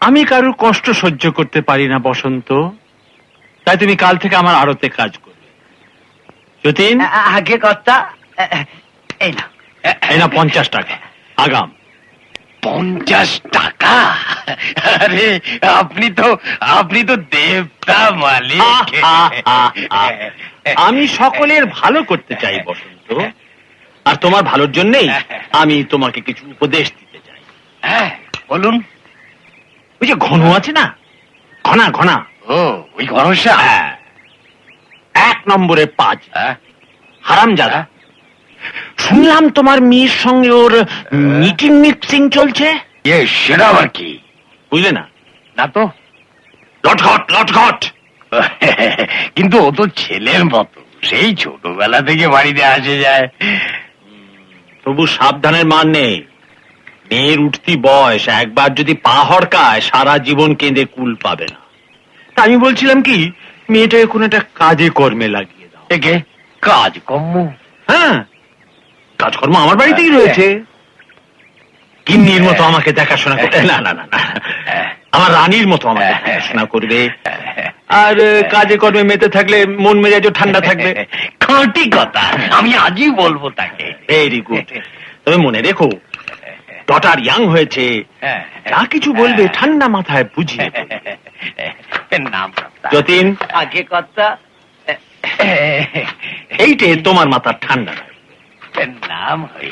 আমি কারোর কষ্ট সহ্য করতে পারি না বসন্ত, তাই তুমি কাল থেকে আমার আড়তে কাজ করবে। যতীন, আগে কর্তা, এই না 50 টাকা আগাম। 50 টাকা? আরে আপনি তো দেবতা মালিক। আমি সকলের ভালো করতে চাই বসন্ত, আর তোমার ভালোর জন্যই আমি তোমাকে কিছু উপদেশ দিতে চাই। হ্যাঁ বলুন। ওই যে ঘন আছে না, ঘনা। ও ওই ঘনশ্যাম? 1 নম্বরে 5 হারামজাদা। শুনলাম তোমার মেয়ের সঙ্গে ওর মিটিং মিক্সিং চলছে। সেটা আবার কি? বুঝলে না? না তো। লটঘট। কিন্তু ও তো ছেলের মতো, সেই ছোটবেলা থেকে বাড়িতে আসে যায়। তবু সাবধানের মান নেই। মেয়ের উঠতি বয়স, একবার যদি পা হড়কায় সারা জীবন কেঁদে কুল পাবে না। তা আমি বলছিলাম কি, মেয়েটাকে কোনো একটা কাজে কর্মে লাগিয়ে দাও। একে কাজকর্ম? হ্যাঁ, কাজকর্ম আমার বাড়িতেই রয়েছে। গিন্নির মতো আমাকে দেখাশোনা করবে। না, আমার রানীর মতো আমাকে দেখাশোনা করবে, আর কাজে কর্মে মেতে থাকলে মন মেজাজও ঠান্ডা থাকবে। খাঁটি কথা, আমি আজই বলবো তাকে। Very good. তবে মনে রেখো, ডটার ইয়াং হয়েছে, যা কিছু বলবে ঠান্ডা মাথায় বুঝিয়ে বলবে। নাম যতীন, আগে কর্তা, এইটে তোমার মাথার ঠান্ডা নাম হই।